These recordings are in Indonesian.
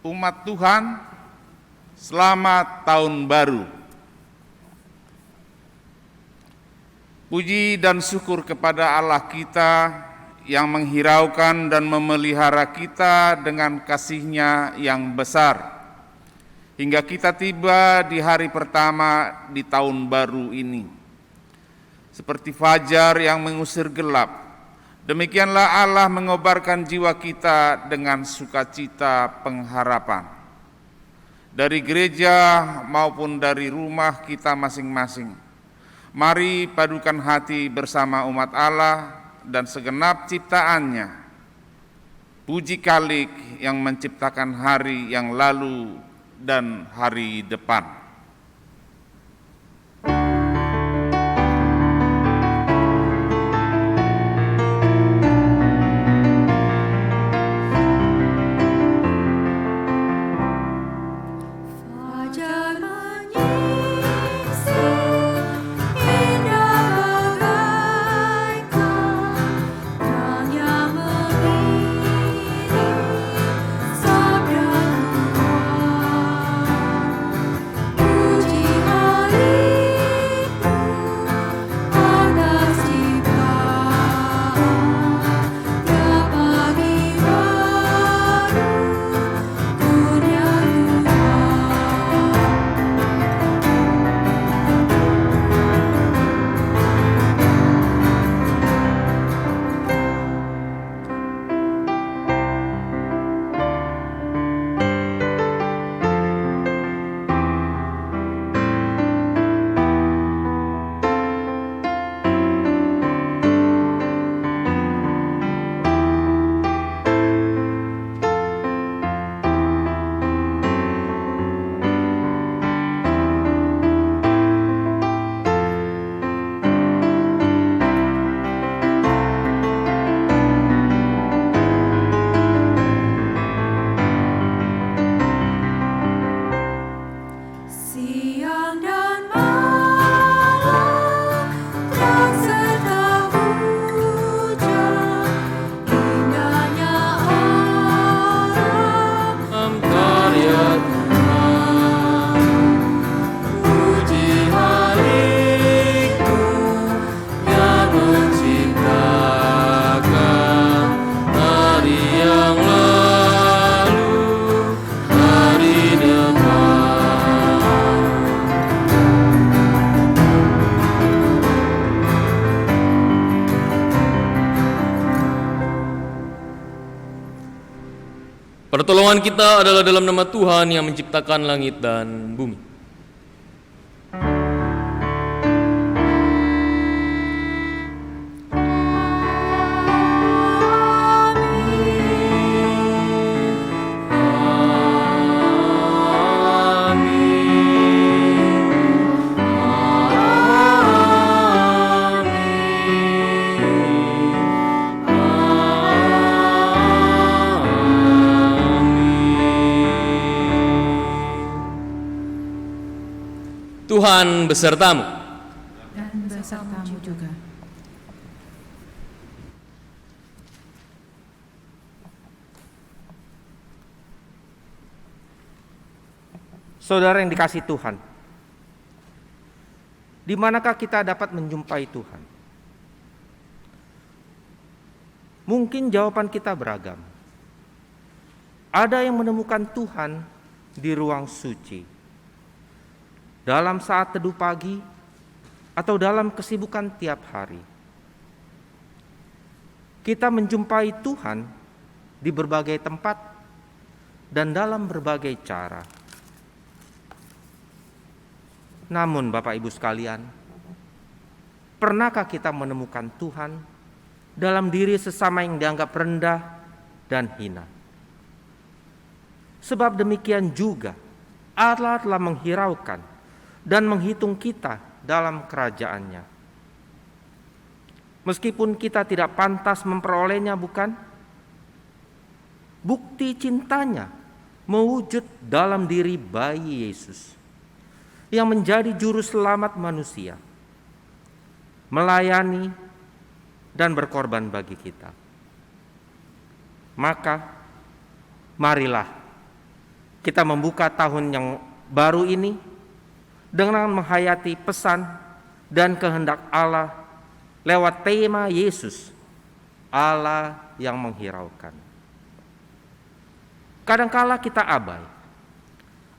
Umat Tuhan, selamat Tahun Baru. Puji dan syukur kepada Allah kita yang menghiraukan dan memelihara kita dengan kasih-Nya yang besar, hingga kita tiba di hari pertama di tahun baru ini. Seperti fajar yang mengusir gelap, demikianlah Allah mengobarkan jiwa kita dengan sukacita pengharapan. Dari gereja maupun dari rumah kita masing-masing, mari padukan hati bersama umat Allah dan segenap ciptaannya. Puji Khalik yang menciptakan hari yang lalu dan hari depan. Pertolongan kita adalah dalam nama Tuhan yang menciptakan langit dan bumi. Tuhan besertamu. Dan besertamu juga. Saudara yang dikasihi Tuhan, di manakah kita dapat menjumpai Tuhan? Mungkin jawaban kita beragam. Ada yang menemukan Tuhan di ruang suci, dalam saat teduh pagi, atau dalam kesibukan tiap hari. Kita menjumpai Tuhan di berbagai tempat dan dalam berbagai cara. Namun Bapak Ibu sekalian, pernahkah kita menemukan Tuhan dalam diri sesama yang dianggap rendah dan hina? Sebab demikian juga Allah telah menghiraukan dan menghitung kita dalam kerajaan-Nya. Meskipun kita tidak pantas memperolehnya, bukan? Bukti cintanya mewujud dalam diri bayi Yesus yang menjadi juru selamat manusia, melayani dan berkorban bagi kita. Maka marilah kita membuka tahun yang baru ini dengan menghayati pesan dan kehendak Allah lewat tema Yesus, Allah yang menghiraukan. Kadangkala kita abai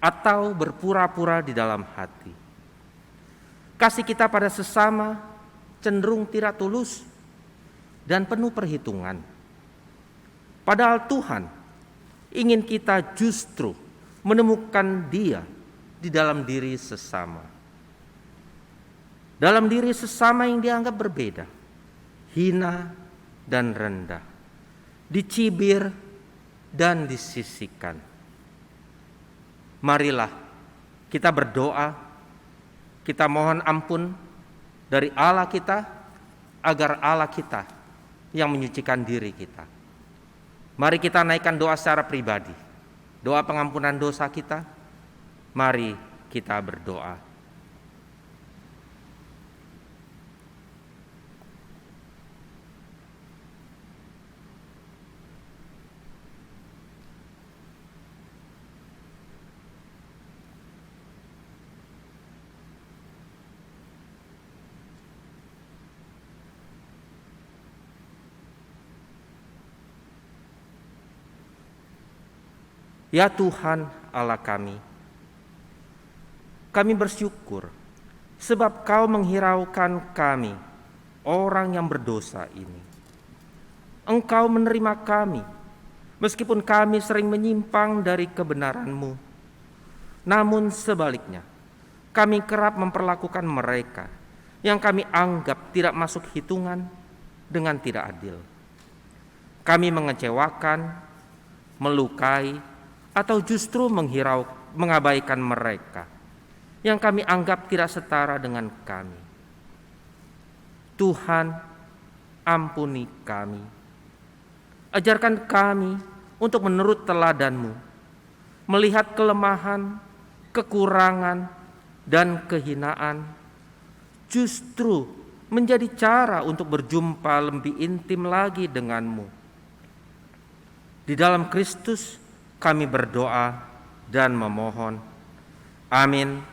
atau berpura-pura di dalam hati. Kasih kita pada sesama cenderung tidak tulus dan penuh perhitungan. Padahal Tuhan ingin kita justru menemukan Dia di dalam diri sesama. Dalam diri sesama yang dianggap berbeda, hina dan rendah, dicibir dan disisihkan. Marilah kita berdoa, kita mohon ampun dari Allah kita, agar Allah kita yang menyucikan diri kita. Mari kita naikkan doa secara pribadi, doa pengampunan dosa kita. Mari kita berdoa. Ya Tuhan Allah kami bersyukur sebab Kau menghiraukan kami, orang yang berdosa ini. Engkau menerima kami, meskipun kami sering menyimpang dari kebenaran-Mu. Namun sebaliknya, kami kerap memperlakukan mereka yang kami anggap tidak masuk hitungan dengan tidak adil. Kami mengecewakan, melukai, atau justru mengabaikan mereka yang kami anggap tidak setara dengan kami. Tuhan, ampuni kami. Ajarkan kami untuk menurut teladan-Mu, melihat kelemahan, kekurangan, dan kehinaan justru menjadi cara untuk berjumpa lebih intim lagi dengan-Mu. Di dalam Kristus kami berdoa dan memohon. Amin.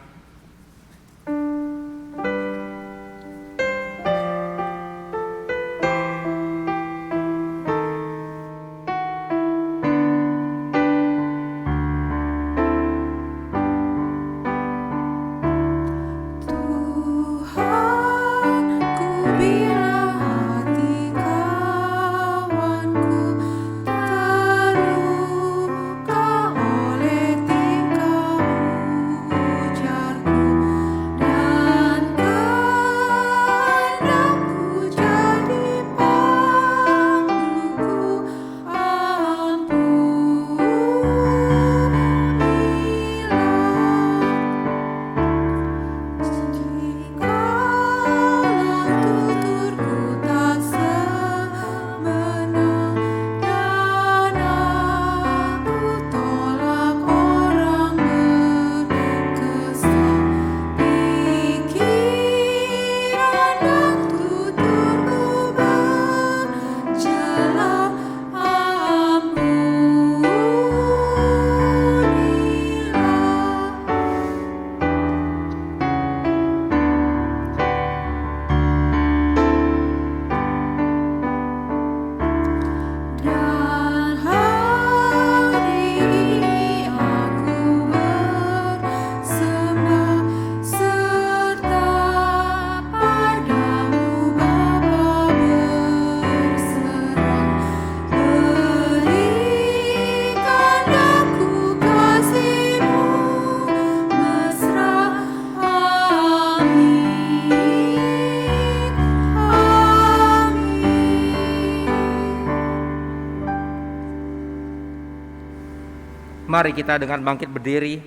Mari kita dengan bangkit berdiri,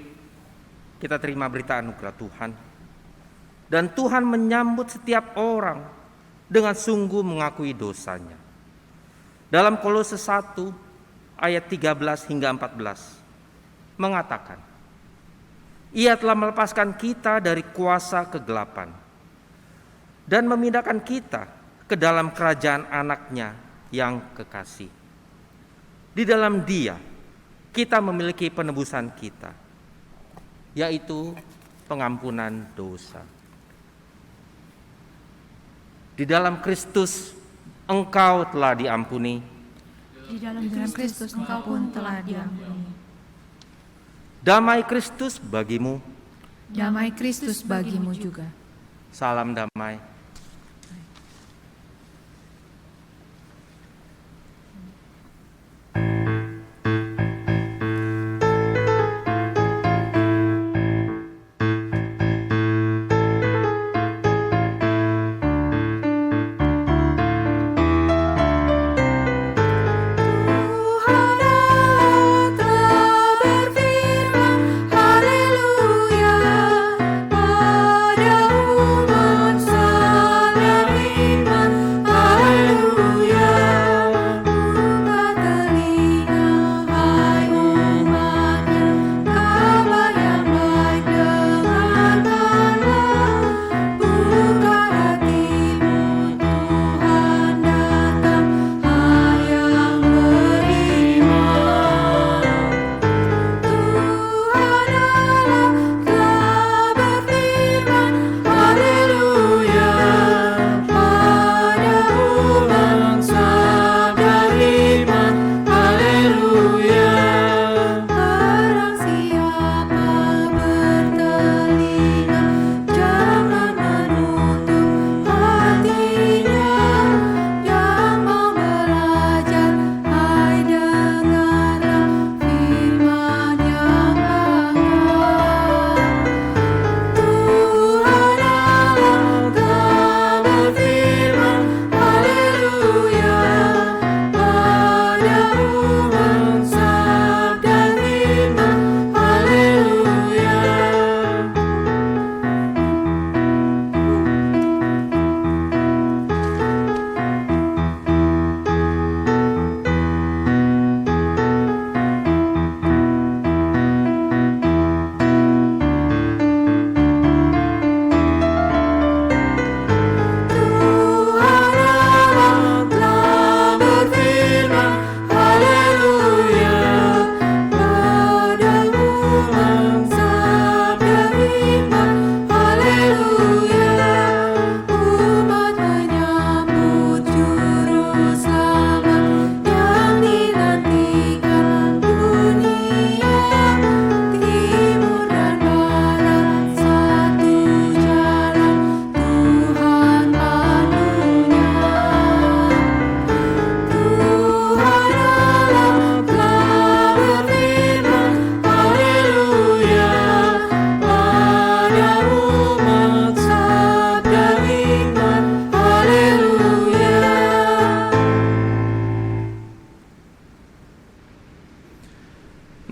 kita terima berita anugerah Tuhan. Dan Tuhan menyambut setiap orang dengan sungguh mengakui dosanya. Dalam Kolose 1 ayat 13 hingga 14 mengatakan, Ia telah melepaskan kita dari kuasa kegelapan dan memindahkan kita ke dalam kerajaan anaknya yang kekasih. Di dalam Dia kita memiliki penebusan kita, yaitu pengampunan dosa. Di dalam Kristus engkau telah diampuni. Di dalam Kristus engkau pun telah diampuni. Damai Kristus bagimu. Damai Kristus bagimu juga. Salam damai.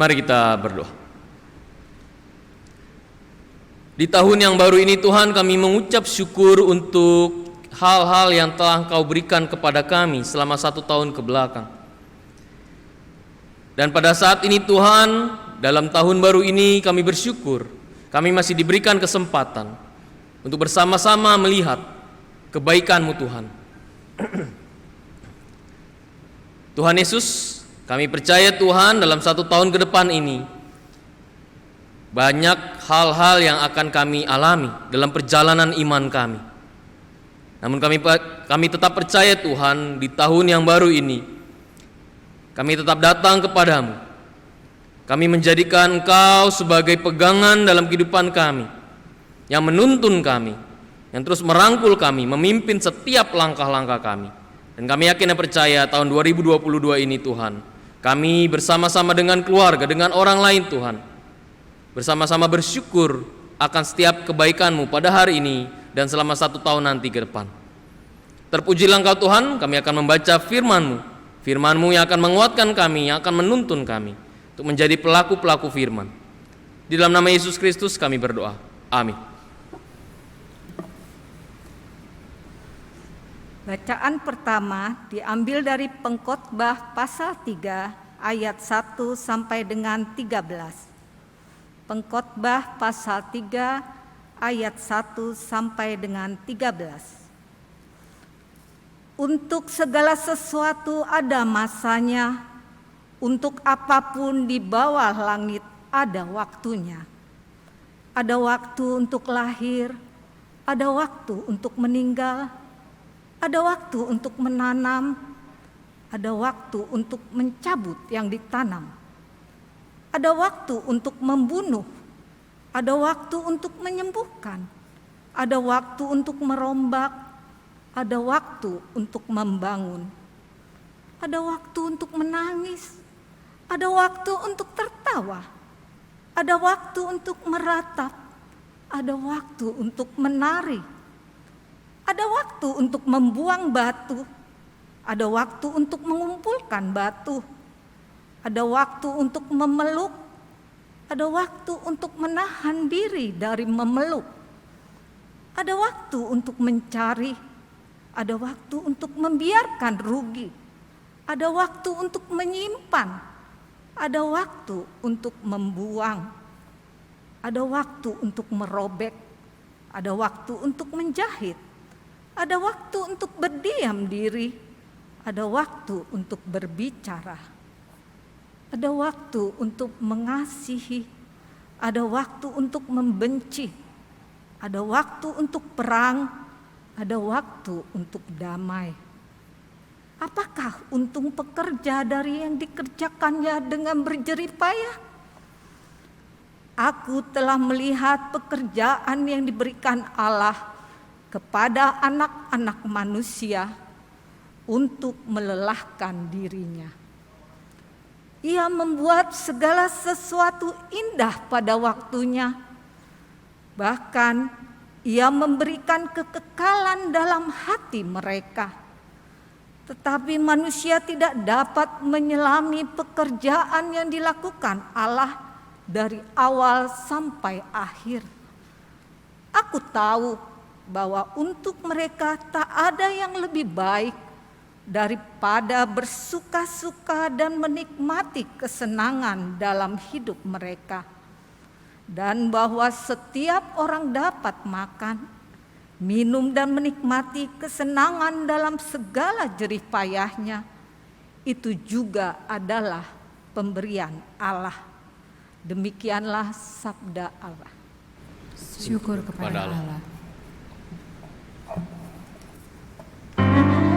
Mari kita berdoa. Di tahun yang baru ini Tuhan, kami mengucap syukur untuk hal-hal yang telah Engkau berikan kepada kami selama 1 tahun ke belakang. Dan pada saat ini Tuhan, dalam tahun baru ini kami bersyukur, kami masih diberikan kesempatan untuk bersama-sama melihat kebaikan-Mu Tuhan. Tuhan Yesus, kami percaya Tuhan dalam 1 tahun ke depan ini banyak hal-hal yang akan kami alami dalam perjalanan iman kami. Namun kami tetap percaya Tuhan, di tahun yang baru ini kami tetap datang kepadamu. Kami menjadikan Engkau sebagai pegangan dalam kehidupan kami, yang menuntun kami, yang terus merangkul kami, memimpin setiap langkah-langkah kami. Dan kami yakin dan percaya tahun 2022 ini Tuhan, kami bersama-sama dengan keluarga, dengan orang lain Tuhan, bersama-sama bersyukur akan setiap kebaikan-Mu pada hari ini dan selama 1 tahun nanti ke depan. Terpujilah Engkau Tuhan, kami akan membaca firman-Mu, firman-Mu yang akan menguatkan kami, yang akan menuntun kami untuk menjadi pelaku-pelaku firman. Di dalam nama Yesus Kristus kami berdoa. Amin. Bacaan pertama diambil dari Pengkhotbah pasal 3 ayat 1 sampai dengan 13. Pengkhotbah pasal 3 ayat 1 sampai dengan 13. Untuk segala sesuatu ada masanya Untuk apapun di bawah langit ada waktunya. Ada waktu untuk lahir, ada waktu untuk meninggal, ada waktu untuk menanam, ada waktu untuk mencabut yang ditanam. Ada waktu untuk membunuh, ada waktu untuk menyembuhkan, ada waktu untuk merombak, ada waktu untuk membangun, ada waktu untuk menangis, ada waktu untuk tertawa, ada waktu untuk meratap, ada waktu untuk menari, ada waktu untuk membuang batu, ada waktu untuk mengumpulkan batu, ada waktu untuk memeluk, ada waktu untuk menahan diri dari memeluk, ada waktu untuk mencari, ada waktu untuk membiarkan rugi, ada waktu untuk menyimpan, ada waktu untuk membuang, ada waktu untuk merobek, ada waktu untuk menjahit, ada waktu untuk berdiam diri, ada waktu untuk berbicara, ada waktu untuk mengasihi, ada waktu untuk membenci, ada waktu untuk perang, ada waktu untuk damai. Apakah untung pekerja dari yang dikerjakannya dengan berjerih payah? Aku telah melihat pekerjaan yang diberikan Allah kepada anak-anak manusia untuk melelahkan dirinya. Ia membuat segala sesuatu indah pada waktunya. Bahkan ia memberikan kekekalan dalam hati mereka. Tetapi manusia tidak dapat menyelami pekerjaan yang dilakukan Allah dari awal sampai akhir. Aku tahu bahwa untuk mereka tak ada yang lebih baik daripada bersuka-suka dan menikmati kesenangan dalam hidup mereka, dan bahwa setiap orang dapat makan, minum dan menikmati kesenangan dalam segala jerih payahnya. Itu juga adalah pemberian Allah. Demikianlah sabda Allah. Syukur kepada Allah. Tuhan kami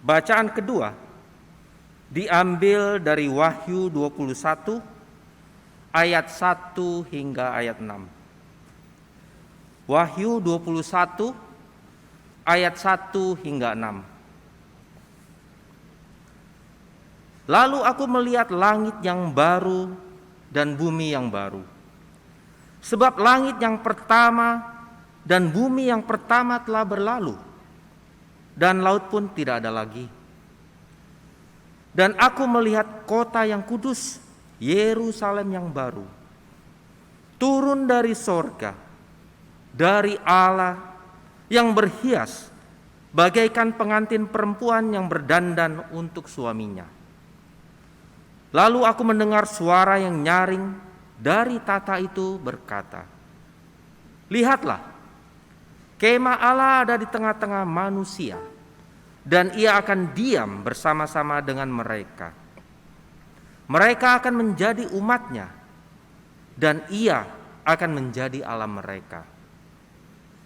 Bacaan kedua diambil dari Wahyu 21 ayat 1 hingga ayat 6. Wahyu 21 ayat 1 hingga 6. Lalu aku melihat langit yang baru dan bumi yang baru. Sebab langit yang pertama dan bumi yang pertama telah berlalu, dan laut pun tidak ada lagi. Dan aku melihat kota yang kudus, Yerusalem yang baru, turun dari sorga, dari Allah, yang berhias bagaikan pengantin perempuan yang berdandan untuk suaminya. Lalu aku mendengar suara yang nyaring dari tata itu berkata, "Lihatlah, kemah Allah ada di tengah-tengah manusia, dan ia akan diam bersama-sama dengan mereka. Mereka akan menjadi umatnya, dan ia akan menjadi Allah mereka.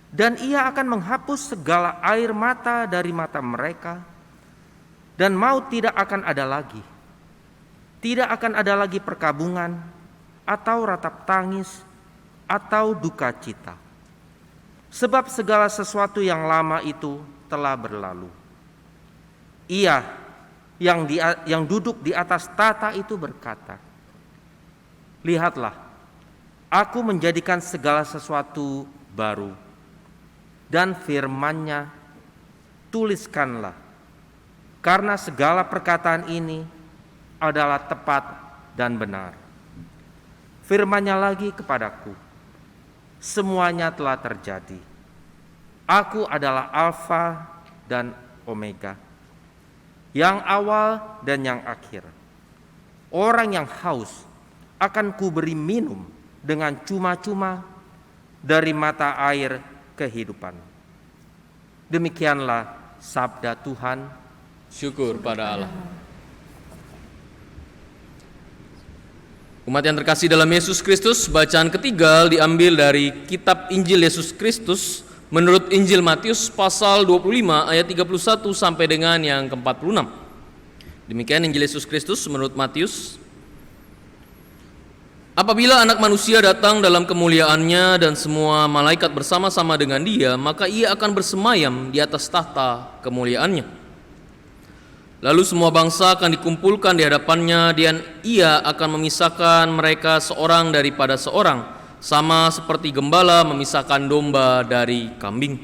Dan ia akan menghapus segala air mata dari mata mereka, dan maut tidak akan ada lagi. Tidak akan ada lagi perkabungan, atau ratap tangis, atau duka cita. Sebab segala sesuatu yang lama itu telah berlalu." Ia yang duduk di atas tata itu berkata, "Lihatlah, aku menjadikan segala sesuatu baru." Dan firman-Nya, "Tuliskanlah, karena segala perkataan ini adalah tepat dan benar." Firman-Nya lagi kepadaku, "Semuanya telah terjadi. Aku adalah Alfa dan Omega, yang awal dan yang akhir. Orang yang haus akan kuberi minum dengan cuma-cuma dari mata air kehidupan." Demikianlah sabda Tuhan. Syukur pada Allah. Umat yang terkasih dalam Yesus Kristus, bacaan ketiga diambil dari kitab Injil Yesus Kristus menurut Injil Matius pasal 25 ayat 31 sampai dengan yang ke-46. Demikian Injil Yesus Kristus menurut Matius. "Apabila Anak Manusia datang dalam kemuliaannya dan semua malaikat bersama-sama dengan Dia, maka Ia akan bersemayam di atas tahta kemuliaannya. Lalu semua bangsa akan dikumpulkan di hadapannya, dan Ia akan memisahkan mereka seorang daripada seorang, sama seperti gembala memisahkan domba dari kambing.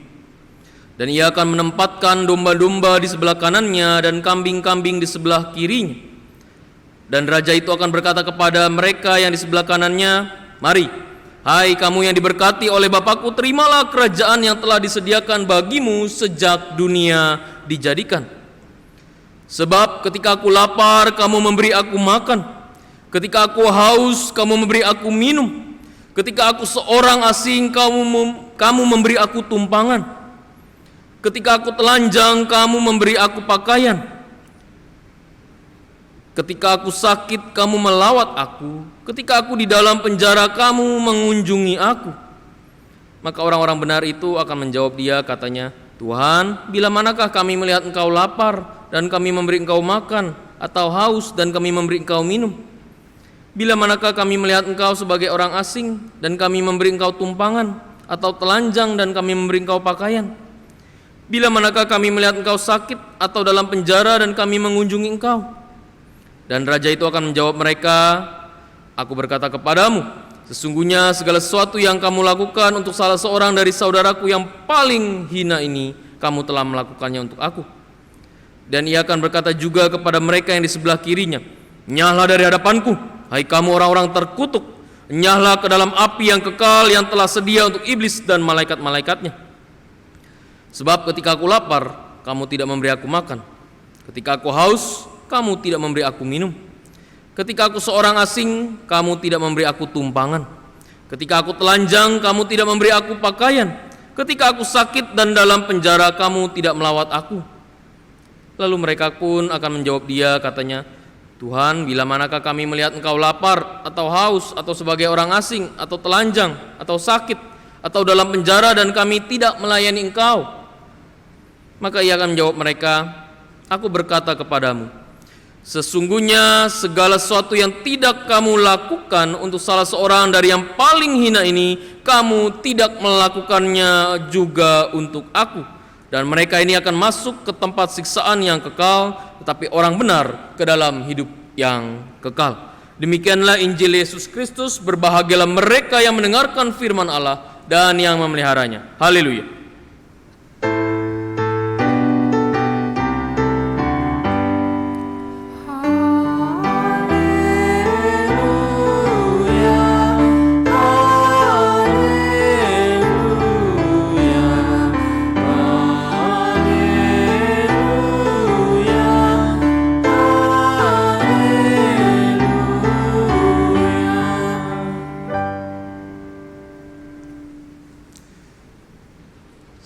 Dan Ia akan menempatkan domba-domba di sebelah kanannya dan kambing-kambing di sebelah kirinya. Dan Raja itu akan berkata kepada mereka yang di sebelah kanannya, 'Mari, hai kamu yang diberkati oleh Bapakku, terimalah kerajaan yang telah disediakan bagimu sejak dunia dijadikan. Sebab ketika aku lapar, kamu memberi aku makan. Ketika aku haus, kamu memberi aku minum. Ketika aku seorang asing, kamu memberi aku tumpangan. Ketika aku telanjang, kamu memberi aku pakaian. Ketika aku sakit, kamu melawat aku. Ketika aku di dalam penjara, kamu mengunjungi aku.' Maka orang-orang benar itu akan menjawab Dia, katanya, 'Tuhan, bila manakah kami melihat Engkau lapar dan kami memberi Engkau makan, atau haus dan kami memberi Engkau minum? Bila manakah kami melihat Engkau sebagai orang asing dan kami memberi Engkau tumpangan, atau telanjang dan kami memberi Engkau pakaian? Bila manakah kami melihat Engkau sakit atau dalam penjara dan kami mengunjungi Engkau?' Dan Raja itu akan menjawab mereka, 'Aku berkata kepadamu, sesungguhnya segala sesuatu yang kamu lakukan untuk salah seorang dari saudaraku yang paling hina ini, kamu telah melakukannya untuk aku.' Dan Ia akan berkata juga kepada mereka yang di sebelah kirinya, 'Enyahlah dari hadapanku, hai kamu orang-orang terkutuk, enyahlah ke dalam api yang kekal yang telah sedia untuk iblis dan malaikat-malaikatnya. Sebab ketika aku lapar, kamu tidak memberi aku makan. Ketika aku haus, kamu tidak memberi aku minum. Ketika aku seorang asing, kamu tidak memberi aku tumpangan. Ketika aku telanjang, kamu tidak memberi aku pakaian. Ketika aku sakit dan dalam penjara, kamu tidak melawat aku.' Lalu mereka pun akan menjawab Dia, katanya, 'Tuhan, bila manakah kami melihat Engkau lapar atau haus atau sebagai orang asing atau telanjang atau sakit atau dalam penjara dan kami tidak melayani Engkau?' Maka Ia akan menjawab mereka, Aku berkata kepadamu, sesungguhnya segala sesuatu yang tidak kamu lakukan untuk salah seorang dari yang paling hina ini, kamu tidak melakukannya juga untuk aku. Dan mereka ini akan masuk ke tempat siksaan yang kekal, tetapi orang benar ke dalam hidup yang kekal. Demikianlah Injil Yesus Kristus. Berbahagialah mereka yang mendengarkan firman Allah dan yang memeliharanya. Haleluya.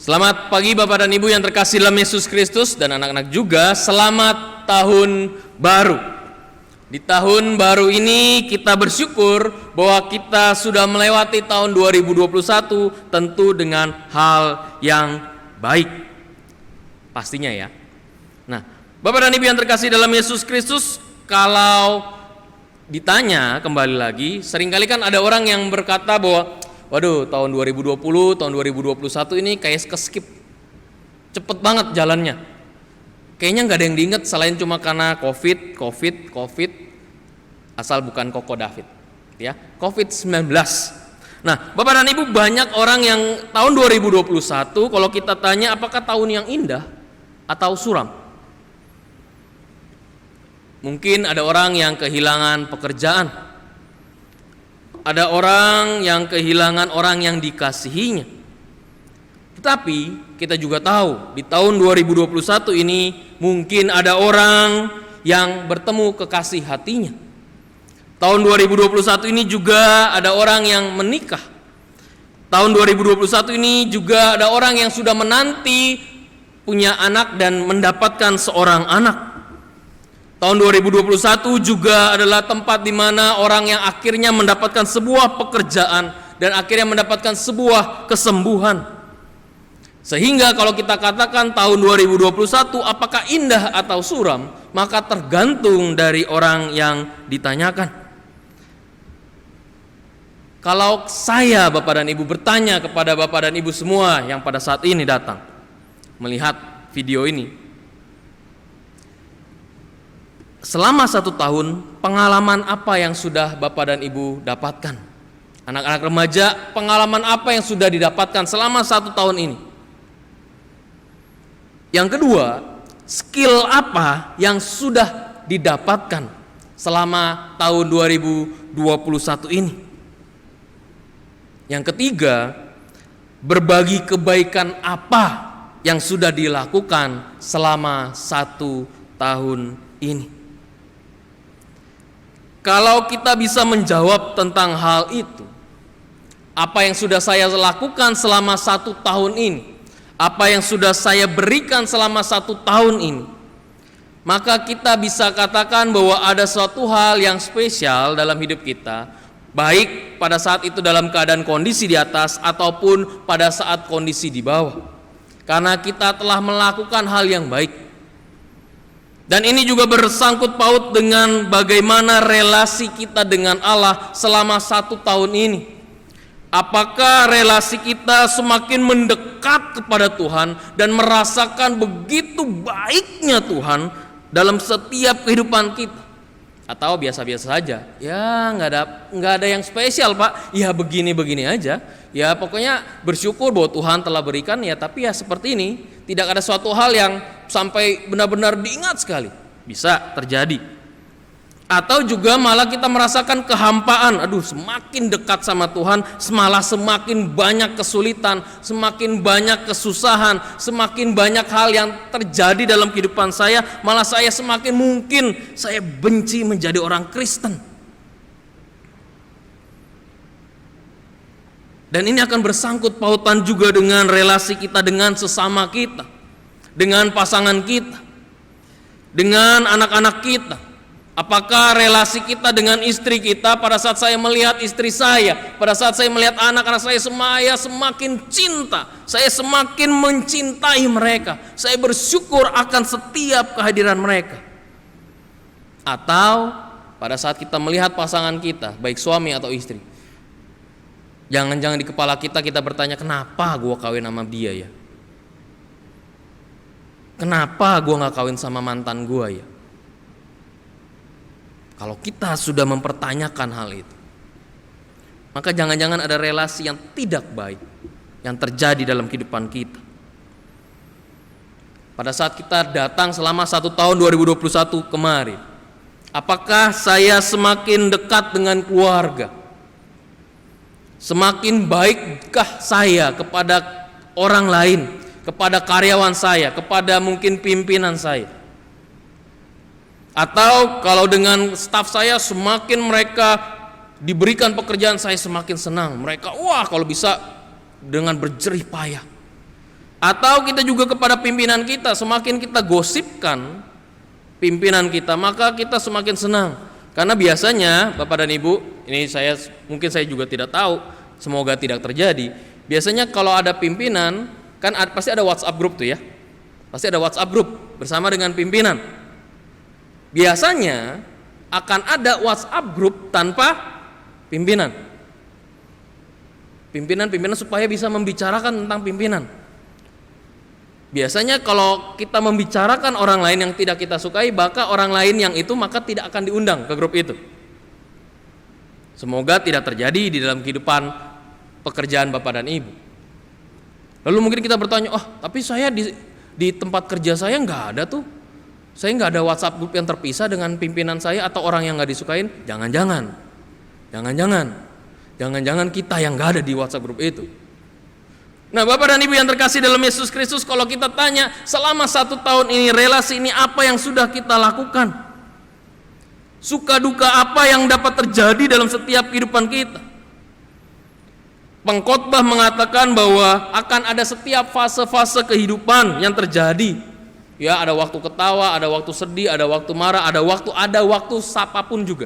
Selamat pagi Bapak dan Ibu yang terkasih dalam Yesus Kristus, dan anak-anak juga, selamat tahun baru. Di tahun baru ini kita bersyukur bahwa kita sudah melewati tahun 2021 tentu dengan hal yang baik. Pastinya ya. Nah, Bapak dan Ibu yang terkasih dalam Yesus Kristus, kalau ditanya kembali lagi, seringkali kan ada orang yang berkata bahwa waduh, tahun 2020, tahun 2021 ini kayak keskip. Cepet banget jalannya. Kayaknya nggak ada yang diingat selain cuma karena COVID, asal bukan Koko David. Ya, COVID-19. Nah, Bapak dan Ibu, banyak orang yang tahun 2021 kalau kita tanya apakah tahun yang indah atau suram. Mungkin ada orang yang kehilangan pekerjaan. Ada orang yang kehilangan orang yang dikasihinya. Tetapi kita juga tahu di tahun 2021 ini mungkin ada orang yang bertemu kekasih hatinya. Tahun 2021 ini juga ada orang yang menikah. Tahun 2021 ini juga ada orang yang sudah menanti punya anak dan mendapatkan seorang anak. Tahun 2021 juga adalah tempat di mana orang yang akhirnya mendapatkan sebuah pekerjaan dan akhirnya mendapatkan sebuah kesembuhan. Sehingga kalau kita katakan tahun 2021 apakah indah atau suram, maka tergantung dari orang yang ditanyakan. Kalau saya, Bapak dan Ibu, bertanya kepada Bapak dan Ibu semua yang pada saat ini datang melihat video ini, selama 1 tahun, pengalaman apa yang sudah Bapak dan Ibu dapatkan? Anak-anak remaja, pengalaman apa yang sudah didapatkan selama 1 tahun ini? Yang kedua, skill apa yang sudah didapatkan selama tahun 2021 ini? Yang ketiga, berbagi kebaikan apa yang sudah dilakukan selama 1 tahun ini? Kalau kita bisa menjawab tentang hal itu, apa yang sudah saya lakukan selama 1 tahun ini, apa yang sudah saya berikan selama 1 tahun ini, maka kita bisa katakan bahwa ada suatu hal yang spesial dalam hidup kita, baik pada saat itu dalam keadaan kondisi di atas ataupun pada saat kondisi di bawah, karena kita telah melakukan hal yang baik. Dan ini juga bersangkut paut dengan bagaimana relasi kita dengan Allah selama 1 tahun ini. Apakah relasi kita semakin mendekat kepada Tuhan dan merasakan begitu baiknya Tuhan dalam setiap kehidupan kita? Atau biasa-biasa saja? Ya nggak ada yang spesial Pak. Ya begini-begini aja. Ya pokoknya bersyukur bahwa Tuhan telah berikan ya, tapi ya seperti ini. Tidak ada suatu hal yang sampai benar-benar diingat sekali. Bisa terjadi. Atau juga malah kita merasakan kehampaan. Aduh, semakin dekat sama Tuhan, malah semakin banyak kesulitan, semakin banyak kesusahan, semakin banyak hal yang terjadi dalam kehidupan saya, malah saya semakin mungkin saya benci menjadi orang Kristen. Dan ini akan bersangkut pautan juga dengan relasi kita dengan sesama kita, dengan pasangan kita, dengan anak-anak kita. Apakah relasi kita dengan istri kita, pada saat saya melihat istri saya, pada saat saya melihat anak-anak saya semakin cinta, saya semakin mencintai mereka, saya bersyukur akan setiap kehadiran mereka. Atau pada saat kita melihat pasangan kita, baik suami atau istri, jangan-jangan di kepala kita bertanya, kenapa gua kawin sama dia ya? Kenapa gua gak kawin sama mantan gua ya? Kalau kita sudah mempertanyakan hal itu, maka jangan-jangan ada relasi yang tidak baik yang terjadi dalam kehidupan kita. Pada saat kita datang selama 1 tahun 2021 kemarin, apakah saya semakin dekat dengan keluarga? Semakin baikkah saya kepada orang lain, kepada karyawan saya, kepada mungkin pimpinan saya? Atau kalau dengan staf saya, semakin mereka diberikan pekerjaan, saya semakin senang. Mereka kalau bisa dengan berjerih payah. Atau kita juga kepada pimpinan kita, semakin kita gosipkan pimpinan kita, maka kita semakin senang. Karena biasanya Bapak dan Ibu, ini mungkin saya juga tidak tahu, semoga tidak terjadi. Biasanya kalau ada pimpinan, kan pasti ada WhatsApp group tuh ya. Pasti ada WhatsApp group bersama dengan pimpinan. Biasanya akan ada WhatsApp group tanpa pimpinan. Pimpinan supaya bisa membicarakan tentang pimpinan. Biasanya kalau kita membicarakan orang lain yang tidak kita sukai, maka orang lain yang itu maka tidak akan diundang ke grup itu. Semoga tidak terjadi di dalam kehidupan pekerjaan Bapak dan Ibu. Lalu mungkin kita bertanya, tapi saya di tempat kerja saya nggak ada tuh. Saya nggak ada WhatsApp group yang terpisah dengan pimpinan saya atau orang yang nggak disukain. Jangan-jangan kita yang nggak ada di WhatsApp group itu. Nah, Bapak dan Ibu yang terkasih dalam Yesus Kristus, kalau kita tanya selama 1 tahun ini, relasi ini apa yang sudah kita lakukan? Suka duka apa yang dapat terjadi dalam setiap kehidupan kita? Pengkhotbah mengatakan bahwa akan ada setiap fase-fase kehidupan yang terjadi. Ya, ada waktu ketawa, ada waktu sedih, ada waktu marah, ada waktu apapun juga.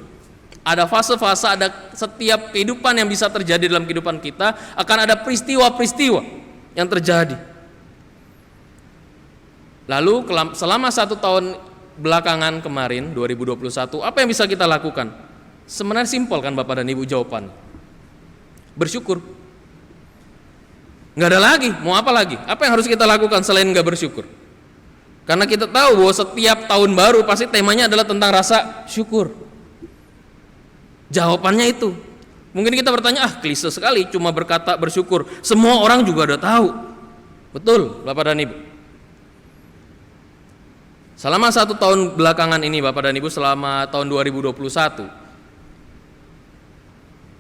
Ada fase-fase, ada setiap kehidupan yang bisa terjadi dalam kehidupan kita, akan ada peristiwa-peristiwa yang terjadi. Lalu selama 1 tahun belakangan kemarin 2021, apa yang bisa kita lakukan? Sebenarnya simpel kan Bapak dan Ibu jawaban. Bersyukur. Nggak ada lagi, mau apa lagi? Apa yang harus kita lakukan selain nggak bersyukur? Karena kita tahu bahwa setiap tahun baru pasti temanya adalah tentang rasa syukur. Jawabannya itu. Mungkin kita bertanya, klise sekali cuma berkata bersyukur. Semua orang juga udah tahu. Betul, Bapak dan Ibu. Selama 1 tahun belakangan ini, Bapak dan Ibu, selama tahun 2021,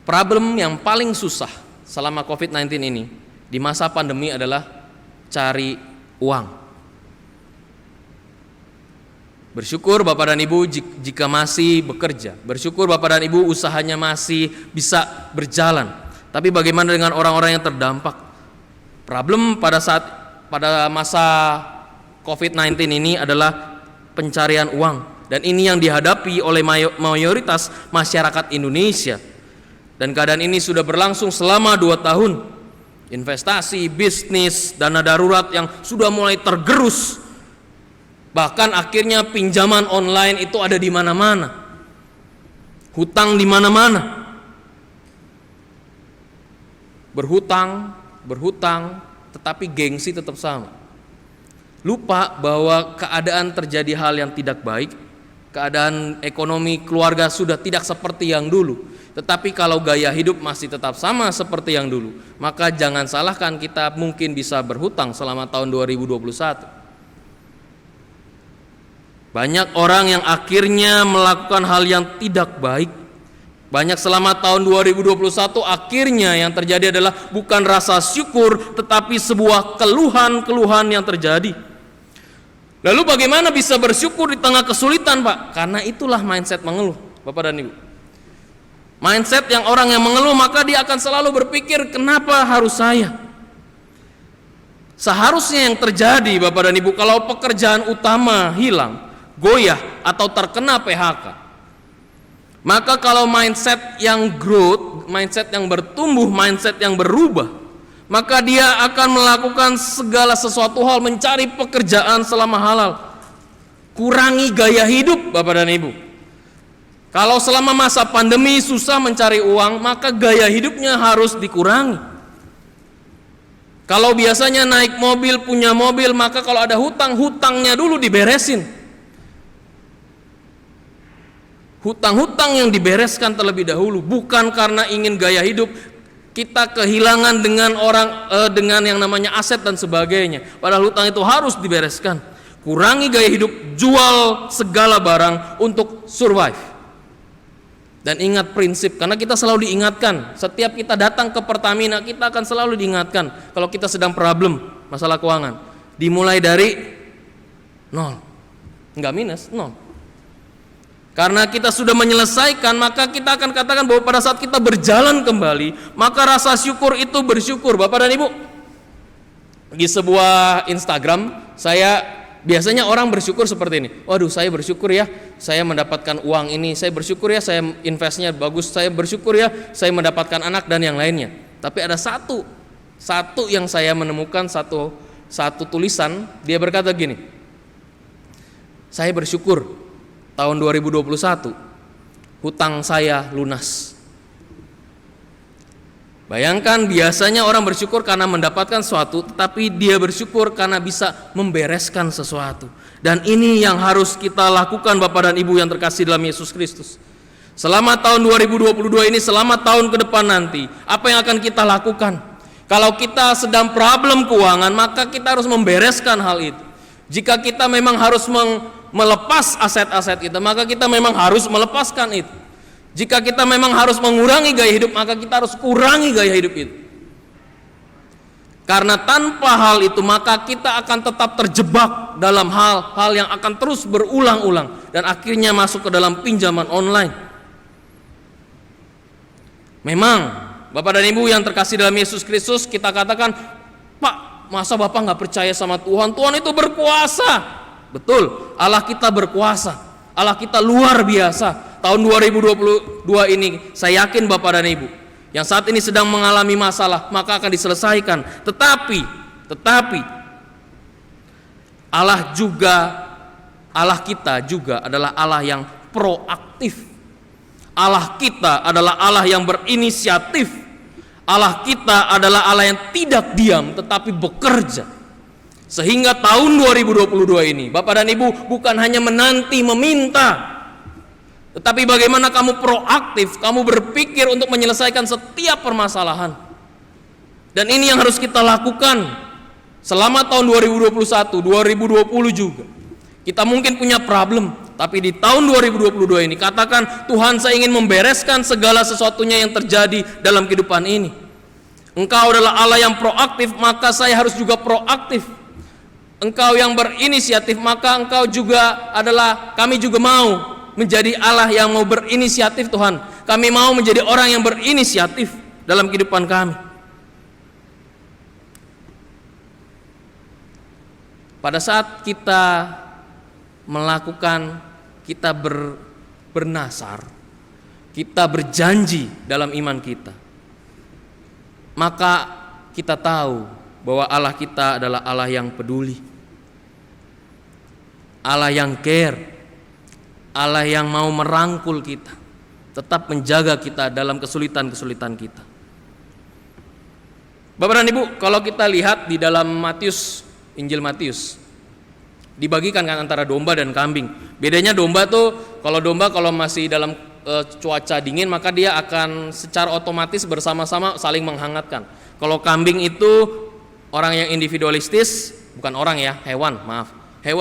problem yang paling susah selama COVID-19 ini di masa pandemi adalah cari uang. Bersyukur Bapak dan Ibu jika masih bekerja. Bersyukur Bapak dan Ibu usahanya masih bisa berjalan. Tapi bagaimana dengan orang-orang yang terdampak? Problem pada masa COVID-19 ini adalah pencarian uang. Dan ini yang dihadapi oleh mayoritas masyarakat Indonesia. Dan keadaan ini sudah berlangsung selama 2 tahun. Investasi, bisnis, dana darurat yang sudah mulai tergerus. Bahkan akhirnya pinjaman online itu ada di mana-mana. Hutang di mana-mana. Berhutang, tetapi gengsi tetap sama. Lupa bahwa keadaan terjadi hal yang tidak baik. Keadaan ekonomi keluarga sudah tidak seperti yang dulu. Tetapi kalau gaya hidup masih tetap sama seperti yang dulu, maka jangan salahkan kita mungkin bisa berhutang selama tahun 2021. Banyak orang yang akhirnya melakukan hal yang tidak baik. Banyak selama tahun 2021 akhirnya yang terjadi adalah bukan rasa syukur, tetapi sebuah keluhan-keluhan yang terjadi. Lalu bagaimana bisa bersyukur di tengah kesulitan, Pak? Karena itulah mindset mengeluh, Bapak dan Ibu. Mindset yang orang yang mengeluh, maka dia akan selalu berpikir, kenapa harus saya? Seharusnya yang terjadi, Bapak dan Ibu, kalau pekerjaan utama hilang, goyah atau terkena PHK, Maka kalau mindset yang growth, mindset yang bertumbuh, mindset yang berubah, maka dia akan melakukan segala sesuatu hal, mencari pekerjaan selama halal. Kurangi gaya hidup, Bapak dan Ibu. Kalau selama masa pandemi susah mencari uang, maka gaya hidupnya harus dikurangi. Kalau biasanya naik mobil, punya mobil, maka kalau ada hutang, hutangnya dulu diberesin. Hutang-hutang yang dibereskan terlebih dahulu, bukan karena ingin gaya hidup kita kehilangan dengan dengan yang namanya aset dan sebagainya. Padahal hutang itu harus dibereskan. Kurangi gaya hidup, jual segala barang untuk survive. Dan ingat prinsip, karena kita selalu diingatkan, setiap kita datang ke Pertamina, kita akan selalu diingatkan kalau kita sedang problem masalah keuangan, dimulai dari nol, enggak minus, nol. Karena kita sudah menyelesaikan, maka kita akan katakan bahwa pada saat kita berjalan kembali, maka rasa syukur itu bersyukur. Bapak dan Ibu, di sebuah Instagram, biasanya orang bersyukur seperti ini. Waduh, saya bersyukur ya, saya mendapatkan uang ini. Saya bersyukur ya, saya investnya bagus. Saya bersyukur ya, saya mendapatkan anak dan yang lainnya. Tapi ada satu yang saya menemukan, satu tulisan, dia berkata gini, saya bersyukur tahun 2021 hutang saya lunas. Bayangkan, biasanya orang bersyukur karena mendapatkan sesuatu, tetapi dia bersyukur karena bisa membereskan sesuatu. Dan ini yang harus kita lakukan, Bapak dan Ibu yang terkasih dalam Yesus Kristus. Selama tahun 2022 ini, selama tahun ke depan nanti, apa yang akan kita lakukan? Kalau kita sedang problem keuangan, maka kita harus membereskan hal itu. Jika kita memang harus melepas aset-aset kita, maka kita memang harus melepaskan itu. Jika kita memang harus mengurangi gaya hidup, maka kita harus kurangi gaya hidup itu. Karena tanpa hal itu, maka kita akan tetap terjebak dalam hal-hal yang akan terus berulang-ulang dan akhirnya masuk ke dalam pinjaman online. Memang, Bapak dan Ibu yang terkasih dalam Yesus Kristus, kita katakan, Pak, masa Bapak nggak percaya sama Tuhan? Tuhan itu berkuasa. Betul, Allah kita berkuasa, Allah kita luar biasa. Tahun 2022 ini, saya yakin Bapak dan Ibu yang saat ini sedang mengalami masalah, maka akan diselesaikan. Tetapi Allah kita juga adalah Allah yang proaktif. Allah kita adalah Allah yang berinisiatif. Allah kita adalah Allah yang tidak diam tetapi bekerja. Sehingga tahun 2022 ini, Bapak dan Ibu bukan hanya menanti meminta, tetapi bagaimana kamu proaktif, kamu berpikir untuk menyelesaikan setiap permasalahan. Dan ini yang harus kita lakukan selama tahun 2021, 2020 juga. Kita mungkin punya problem, tapi di tahun 2022 ini katakan, Tuhan, saya ingin membereskan segala sesuatunya yang terjadi dalam kehidupan ini. Engkau adalah Allah yang proaktif, maka saya harus juga proaktif. Engkau yang berinisiatif, maka engkau juga kami juga mau menjadi Allah yang mau berinisiatif. Tuhan, kami mau menjadi orang yang berinisiatif dalam kehidupan kami. Pada saat kita melakukan, kita bernasar, kita berjanji dalam iman kita, maka kita tahu bahwa Allah kita adalah Allah yang peduli, Allah yang care, Allah yang mau merangkul kita, tetap menjaga kita dalam kesulitan-kesulitan kita. Bapak dan Ibu, kalau kita lihat di dalam Injil Matius, dibagikan kan antara domba dan kambing. Bedanya domba tuh, kalau masih dalam cuaca dingin, maka dia akan secara otomatis bersama-sama saling menghangatkan. Kalau kambing itu orang yang individualistis, bukan orang ya, hewan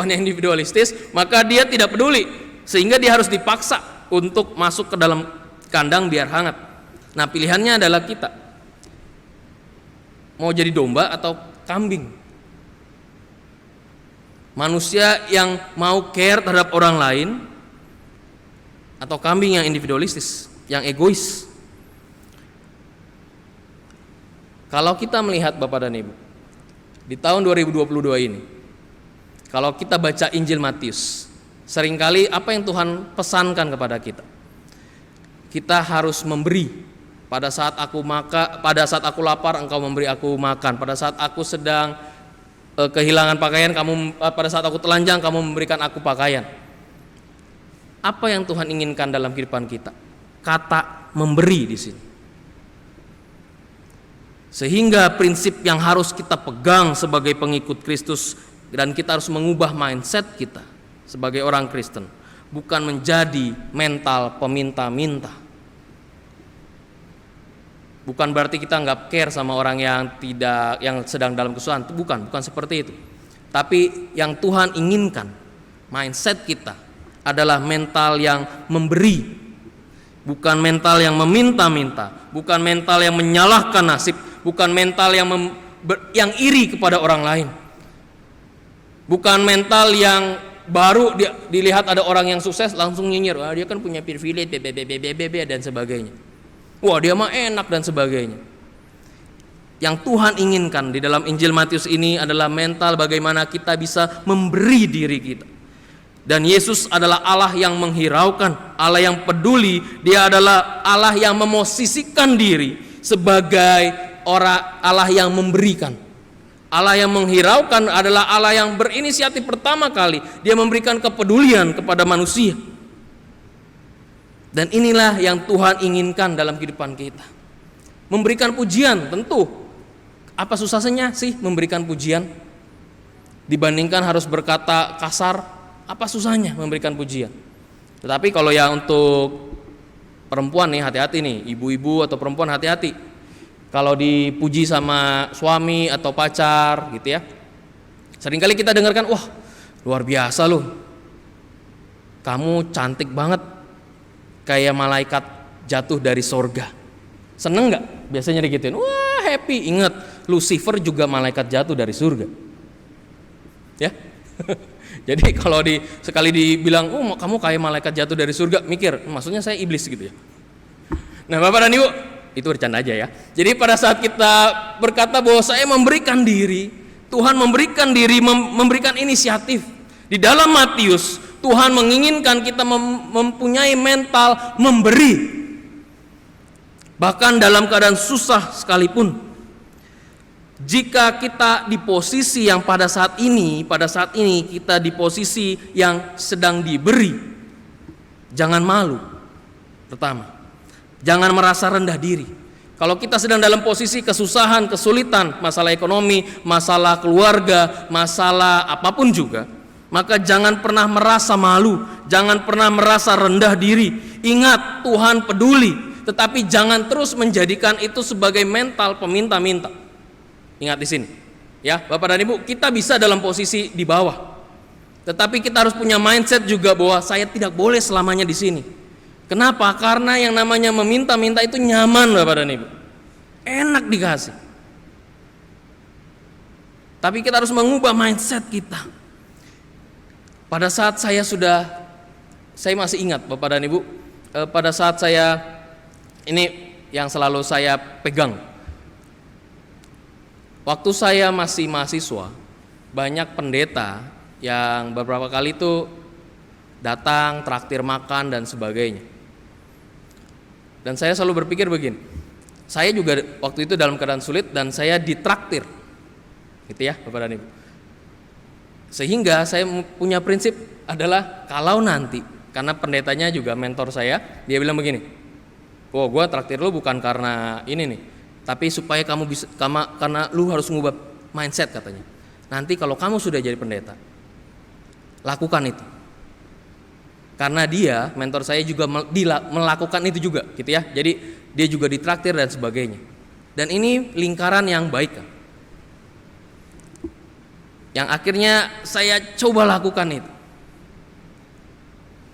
yang individualistis, maka dia tidak peduli, sehingga dia harus dipaksa untuk masuk ke dalam kandang biar hangat. Nah, pilihannya adalah kita mau jadi domba atau kambing. Manusia yang mau care terhadap orang lain, atau kambing yang individualistis, yang egois. Kalau kita melihat Bapak dan Ibu, di tahun 2022 ini, kalau kita baca Injil Matius, seringkali apa yang Tuhan pesankan kepada kita? kita harus memberi. Pada saat aku lapar, engkau memberi aku makan. Pada saat aku sedang kehilangan pakaian, pada saat aku telanjang, kamu memberikan aku pakaian. Apa yang Tuhan inginkan dalam kehidupan kita? Kata memberi di sini. Sehingga prinsip yang harus kita pegang sebagai pengikut Kristus, dan kita harus mengubah mindset kita sebagai orang Kristen, bukan menjadi mental peminta-minta. Bukan berarti kita nggak care sama orang yang sedang dalam kesusahan. Bukan seperti itu. Tapi yang Tuhan inginkan, mindset kita adalah mental yang memberi, bukan mental yang meminta-minta, bukan mental yang menyalahkan nasib, bukan mental yang iri kepada orang lain, bukan mental yang baru dilihat ada orang yang sukses langsung nyinyir, wah dia kan punya privilege, dan sebagainya. Wah dia mah enak dan sebagainya. Yang Tuhan inginkan di dalam Injil Matius ini adalah mental bagaimana kita bisa memberi diri kita. Dan Yesus adalah Allah yang menghiraukan, Allah yang peduli. Dia adalah Allah yang memosisikan diri sebagai Allah yang memberikan. Allah yang menghiraukan adalah Allah yang berinisiatif pertama kali. Dia memberikan kepedulian kepada manusia. Dan inilah yang Tuhan inginkan dalam kehidupan kita. Memberikan pujian, tentu. Apa susahnya sih memberikan pujian? Dibandingkan harus berkata kasar, apa susahnya memberikan pujian? Tetapi kalau ya untuk perempuan nih, hati-hati nih, ibu-ibu atau perempuan hati-hati. Kalau dipuji sama suami atau pacar gitu ya. Seringkali kita dengarkan, wah luar biasa loh. Kamu cantik banget. Kayak malaikat jatuh dari sorga. Seneng gak? Biasanya digituin. Wah happy. Ingat, Lucifer juga malaikat jatuh dari surga. Ya. Jadi kalau sekali dibilang, oh kamu kayak malaikat jatuh dari surga, mikir, maksudnya saya iblis gitu ya. Nah Bapak dan Ibu, itu bercanda aja ya. Jadi pada saat kita berkata bahwa saya memberikan diri, Tuhan memberikan diri, memberikan inisiatif. Di dalam Matius, Tuhan menginginkan kita mempunyai mental memberi. Bahkan dalam keadaan susah sekalipun. Jika kita di posisi yang pada saat ini kita di posisi yang sedang diberi, jangan malu. Pertama, jangan merasa rendah diri. Kalau kita sedang dalam posisi kesusahan, kesulitan, masalah ekonomi, masalah keluarga, masalah apapun juga, maka jangan pernah merasa malu, jangan pernah merasa rendah diri. Ingat, Tuhan peduli, tetapi jangan terus menjadikan itu sebagai mental peminta-minta. Ingat di sini, ya Bapak dan Ibu, kita bisa dalam posisi di bawah, tetapi kita harus punya mindset juga bahwa saya tidak boleh selamanya di sini. Kenapa? Karena yang namanya meminta-minta itu nyaman Bapak dan Ibu, enak dikasih. Tapi kita harus mengubah mindset kita. Pada saat saya masih ingat Bapak dan Ibu, pada saat saya, ini yang selalu saya pegang. Waktu saya masih mahasiswa, banyak pendeta yang beberapa kali itu datang, traktir makan dan sebagainya. Dan saya selalu berpikir begini, saya juga waktu itu dalam keadaan sulit dan saya ditraktir, gitu ya Bapak dan Ibu. Sehingga saya punya prinsip adalah kalau nanti, karena pendetanya juga mentor saya, dia bilang begini, oh gue traktir lu bukan karena ini nih, tapi supaya kamu bisa, karena lu harus ngubah mindset katanya. Nanti kalau kamu sudah jadi pendeta, lakukan itu. Karena dia, mentor saya juga melakukan itu juga gitu ya. Jadi dia juga ditraktir dan sebagainya. Dan ini lingkaran yang baik kan? Yang akhirnya saya coba lakukan itu.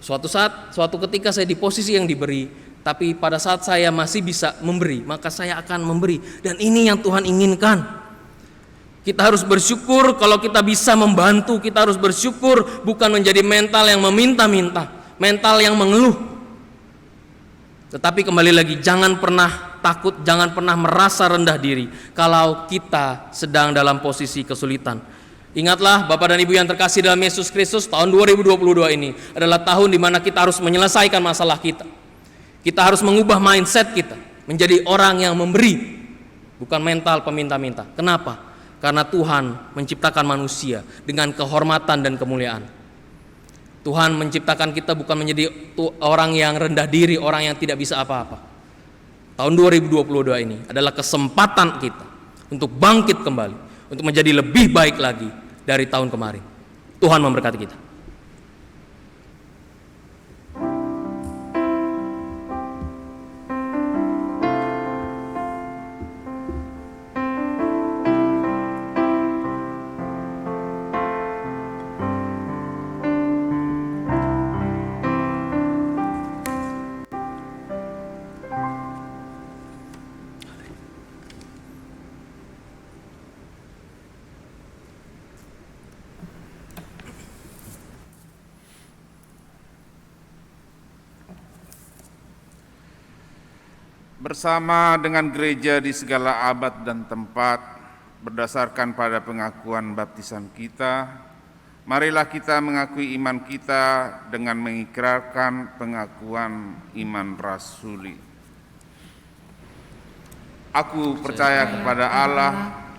Suatu ketika saya di posisi yang diberi, tapi pada saat saya masih bisa memberi, maka saya akan memberi. Dan ini yang Tuhan inginkan. Kita harus bersyukur kalau kita bisa membantu. Kita harus bersyukur, bukan menjadi mental yang meminta-minta, mental yang mengeluh. Tetapi kembali lagi, jangan pernah takut, jangan pernah merasa rendah diri kalau kita sedang dalam posisi kesulitan. Ingatlah Bapak dan Ibu yang terkasih dalam Yesus Kristus, tahun 2022 ini adalah tahun di mana kita harus menyelesaikan masalah kita. Kita harus mengubah mindset kita menjadi orang yang memberi, bukan mental peminta-minta. Kenapa? Karena Tuhan menciptakan manusia dengan kehormatan dan kemuliaan. Tuhan menciptakan kita bukan menjadi orang yang rendah diri, orang yang tidak bisa apa-apa. Tahun 2022 ini adalah kesempatan kita untuk bangkit kembali, untuk menjadi lebih baik lagi dari tahun kemarin. Tuhan memberkati kita. Bersama dengan gereja di segala abad dan tempat, berdasarkan pada pengakuan baptisan kita, marilah kita mengakui iman kita dengan mengikrarkan pengakuan iman rasuli. Aku percaya kepada Allah,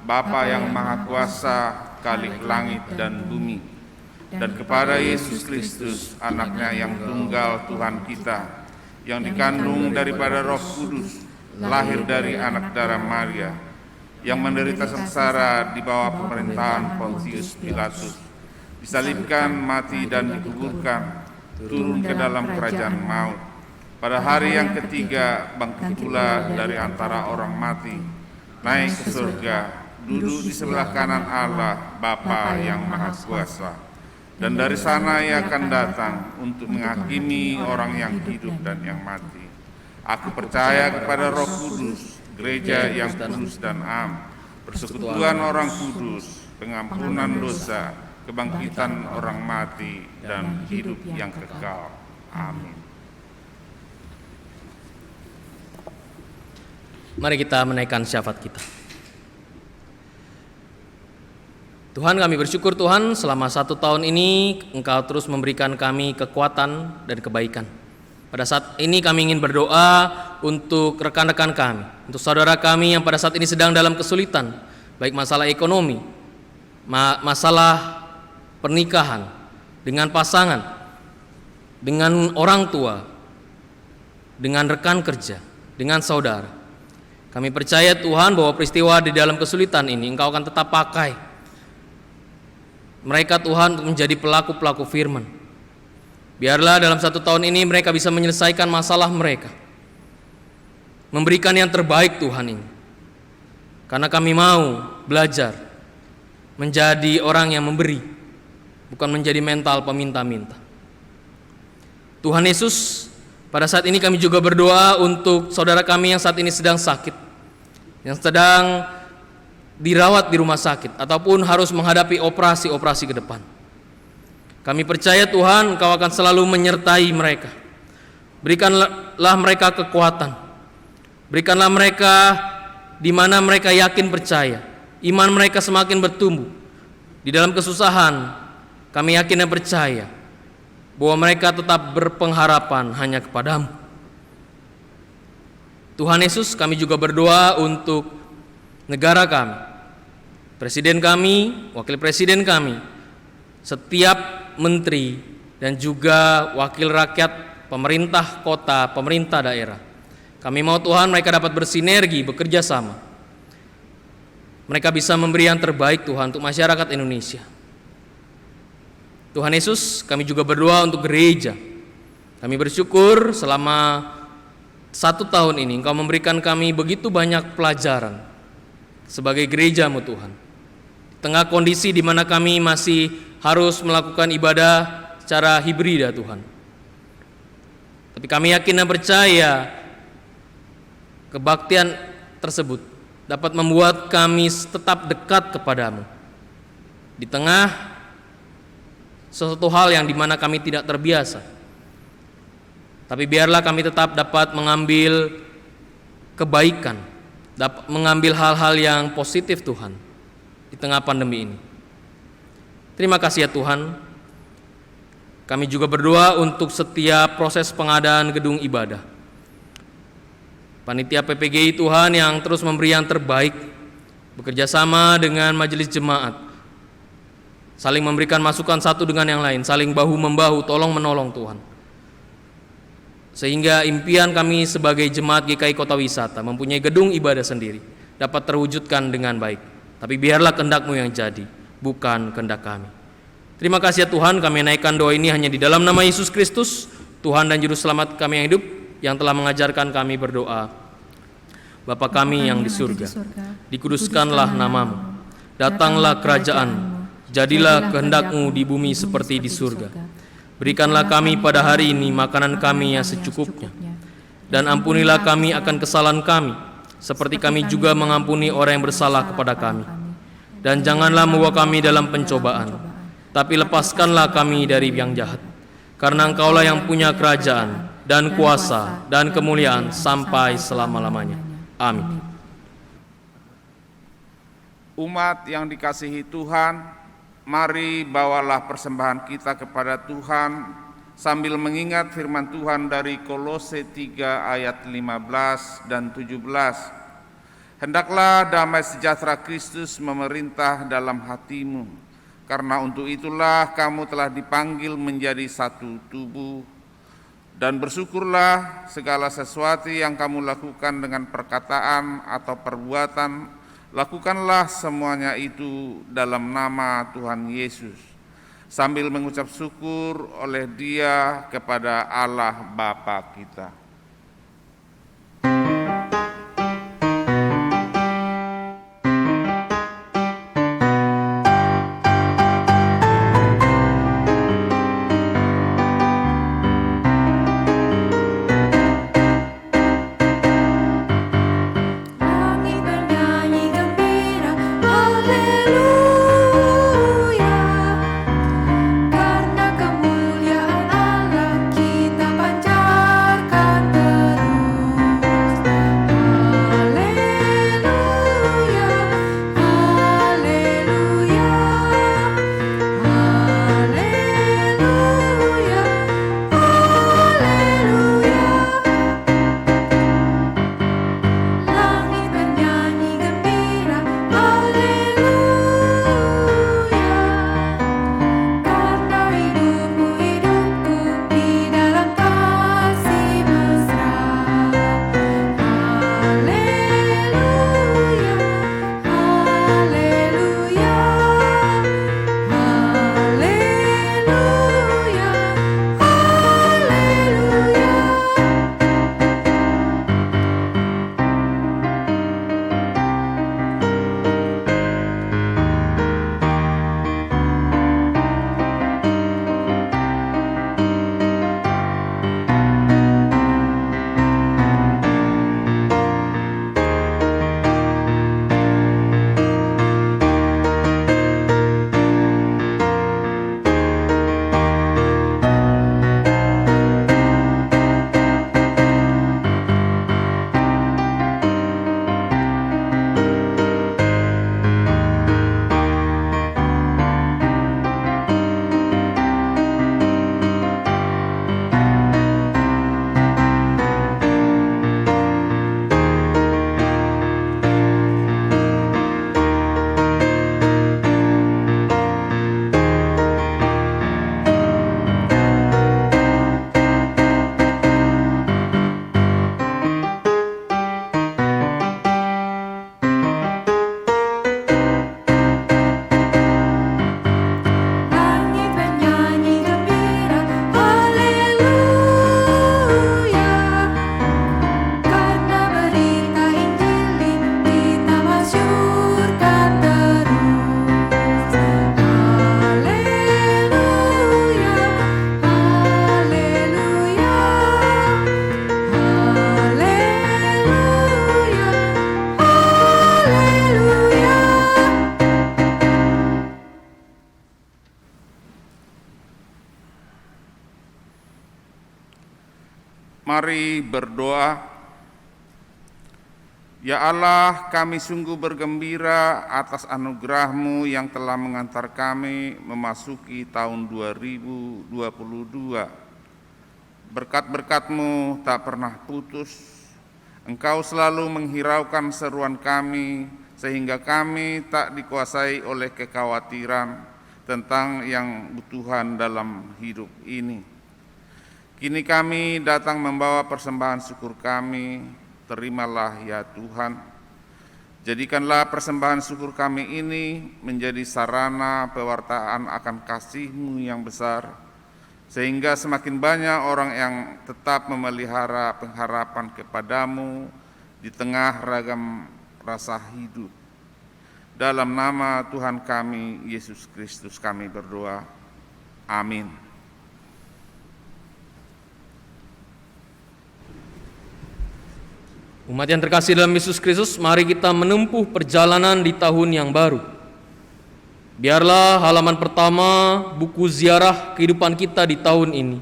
Bapa yang Maha Kuasa, Khalik langit dan bumi, dan kepada Yesus Kristus, anaknya yang tunggal Tuhan kita, yang dikandung daripada Roh Kudus, lahir dari anak darah Maria, yang menderita sengsara di bawah pemerintahan Pontius Pilatus, disalibkan, mati dan dikuburkan, turun ke dalam kerajaan maut. Pada hari yang ketiga bangkit pula dari antara orang mati, naik ke surga, duduk di sebelah kanan Allah Bapa yang Maha Kuasa. Dan dari sana Ia akan datang untuk menghakimi orang yang hidup dan yang mati. Aku percaya kepada Roh Kudus, gereja yang kudus dan am, persekutuan orang kudus, pengampunan dosa, kebangkitan orang mati, dan hidup yang kekal. Amin. Mari kita menaikkan syafaat kita. Tuhan, kami bersyukur Tuhan, selama 1 tahun ini Engkau terus memberikan kami kekuatan dan kebaikan. Pada saat ini kami ingin berdoa untuk rekan-rekan kami, untuk saudara kami yang pada saat ini sedang dalam kesulitan, baik masalah ekonomi, masalah pernikahan, dengan pasangan, dengan orang tua, dengan rekan kerja, dengan saudara. Kami percaya Tuhan bahwa peristiwa di dalam kesulitan ini Engkau akan tetap pakai mereka Tuhan untuk menjadi pelaku-pelaku firman. Biarlah dalam 1 tahun ini mereka bisa menyelesaikan masalah mereka, memberikan yang terbaik Tuhan ini. Karena kami mau belajar menjadi orang yang memberi, bukan menjadi mental peminta-minta. Tuhan Yesus, pada saat ini kami juga berdoa untuk saudara kami yang saat ini sedang sakit, yang sedang dirawat di rumah sakit ataupun harus menghadapi operasi ke depan. Kami percaya Tuhan Engkau akan selalu menyertai mereka. Berikanlah mereka kekuatan. Berikanlah mereka di mana mereka yakin percaya. Iman mereka semakin bertumbuh. Di dalam kesusahan kami yakin dan percaya bahwa mereka tetap berpengharapan hanya kepadamu. Tuhan Yesus, kami juga berdoa untuk negara kami, Presiden kami, wakil presiden kami, setiap menteri dan juga wakil rakyat, pemerintah kota, pemerintah daerah. Kami mau Tuhan mereka dapat bersinergi, bekerja sama. Mereka bisa memberi yang terbaik Tuhan untuk masyarakat Indonesia. Tuhan Yesus, kami juga berdoa untuk gereja. Kami bersyukur selama 1 tahun ini Engkau memberikan kami begitu banyak pelajaran sebagai gereja-Mu Tuhan. Tengah kondisi di mana kami masih harus melakukan ibadah secara hibrida Tuhan. Tapi kami yakin dan percaya kebaktian tersebut dapat membuat kami tetap dekat kepadamu. Di tengah sesuatu hal yang dimana kami tidak terbiasa. Tapi biarlah kami tetap dapat mengambil kebaikan, dapat mengambil hal-hal yang positif Tuhan di tengah pandemi ini. Terima kasih ya Tuhan. Kami juga berdoa untuk setiap proses pengadaan gedung ibadah. panitia PPGI Tuhan yang terus memberi yang terbaik, bekerja sama dengan majelis jemaat, saling memberikan masukan satu dengan yang lain, saling bahu-membahu, tolong-menolong Tuhan. Sehingga impian kami sebagai jemaat GKI Kota Wisata mempunyai gedung ibadah sendiri dapat terwujudkan dengan baik. Tapi biarlah kehendak-Mu yang jadi, bukan kehendak kami. Terima kasih ya Tuhan, kami naikkan doa ini hanya di dalam nama Yesus Kristus, Tuhan dan Juru Selamat kami yang hidup, yang telah mengajarkan kami berdoa. Bapa kami yang di surga, dikuduskanlah nama-Mu, datanglah kerajaan-Mu, jadilah kehendak-Mu di bumi seperti di surga. Berikanlah kami pada hari ini makanan kami yang secukupnya, dan ampunilah kami akan kesalahan kami, seperti kami juga mengampuni orang yang bersalah kepada kami. Dan janganlah membawa kami dalam pencobaan, tapi lepaskanlah kami dari yang jahat. Karena Engkaulah yang punya kerajaan, dan kuasa, dan kemuliaan sampai selama-lamanya. Amin. Umat yang dikasihi Tuhan, mari bawalah persembahan kita kepada Tuhan sambil mengingat firman Tuhan dari Kolose 3 ayat 15 dan 17. Hendaklah damai sejahtera Kristus memerintah dalam hatimu, karena untuk itulah kamu telah dipanggil menjadi satu tubuh. Dan bersyukurlah segala sesuatu yang kamu lakukan dengan perkataan atau perbuatan, lakukanlah semuanya itu dalam nama Tuhan Yesus, sambil mengucap syukur oleh Dia kepada Allah Bapa kita. Mari berdoa. Ya Allah, kami sungguh bergembira atas anugerah-Mu yang telah mengantar kami memasuki tahun 2022. Berkat-berkat-Mu tak pernah putus, Engkau selalu menghiraukan seruan kami, sehingga kami tak dikuasai oleh kekhawatiran tentang yang Tuhan dalam hidup ini. Kini kami datang membawa persembahan syukur kami, terimalah ya Tuhan. Jadikanlah persembahan syukur kami ini menjadi sarana pewartaan akan kasih-Mu yang besar, sehingga semakin banyak orang yang tetap memelihara pengharapan kepadamu di tengah ragam rasa hidup. Dalam nama Tuhan kami, Yesus Kristus kami berdoa. Amin. Umat yang terkasih dalam Yesus Kristus, mari kita menempuh perjalanan di tahun yang baru. Biarlah halaman pertama buku ziarah kehidupan kita di tahun ini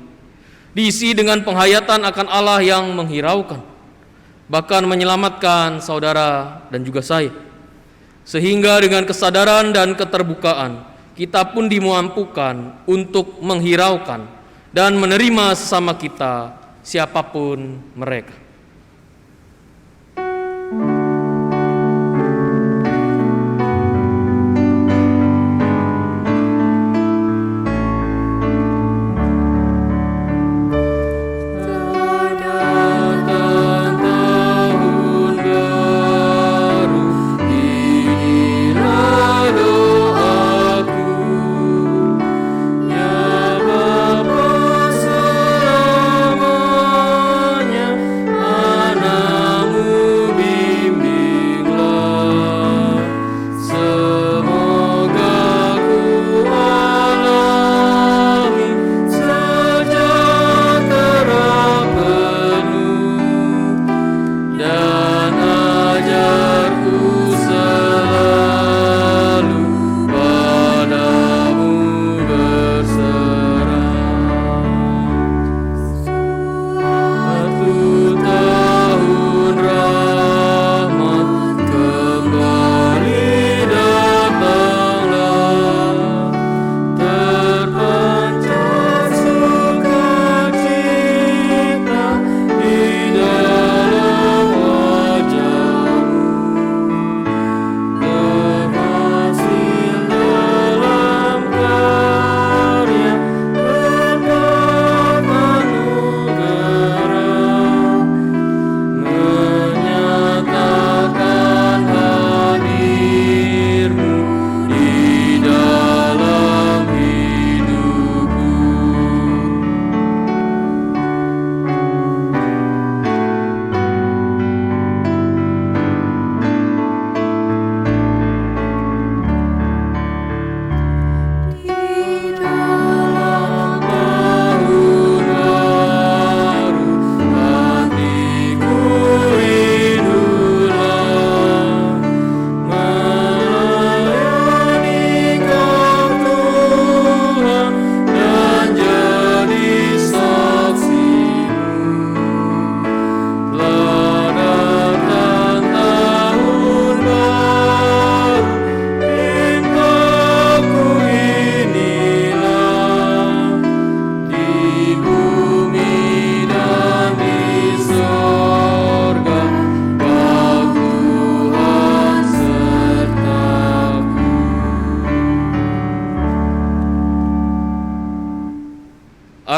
diisi dengan penghayatan akan Allah yang menghiraukan, bahkan menyelamatkan saudara dan juga saya. Sehingga dengan kesadaran dan keterbukaan, kita pun dimampukan untuk menghiraukan dan menerima sesama kita, siapapun mereka.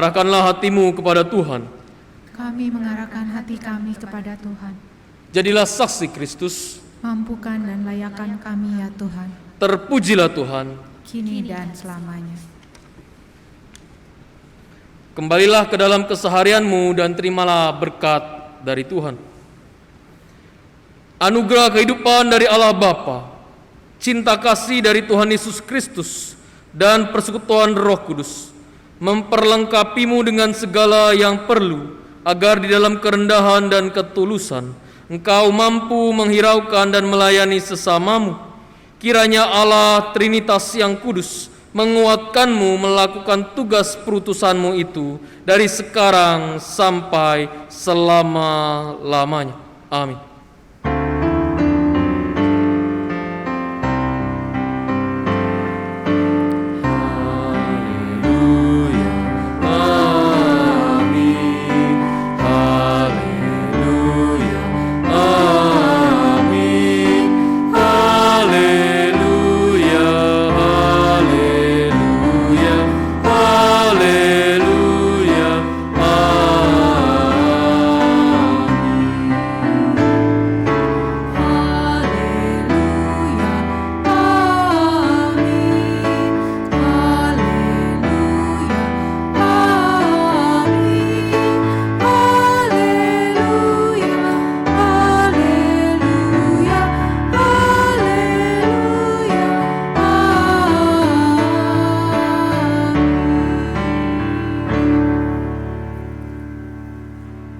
Arahkanlah hatimu kepada Tuhan. Kami mengarahkan hati kami kepada Tuhan. Jadilah saksi Kristus. Mampukan dan layakan kami ya Tuhan, Terpujilah Tuhan. kini dan selamanya. Kembalilah ke dalam keseharianmu dan terimalah berkat dari Tuhan. Anugerah kehidupan dari Allah Bapa, cinta kasih dari Tuhan Yesus Kristus, dan persekutuan Roh Kudus memperlengkapimu dengan segala yang perlu, agar di dalam kerendahan dan ketulusan engkau mampu menghiraukan dan melayani sesamamu. Kiranya Allah Trinitas yang kudus menguatkanmu melakukan tugas perutusanmu itu dari sekarang sampai selama-lamanya. Amin.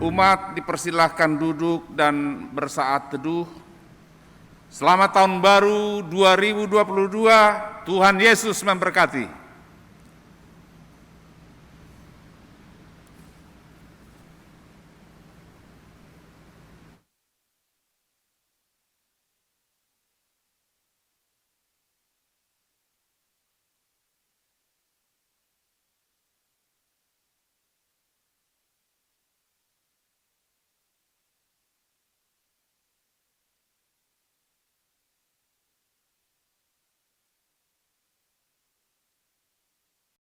Umat dipersilahkan duduk dan bersaat teduh. Selamat Tahun Baru 2022, Tuhan Yesus memberkati.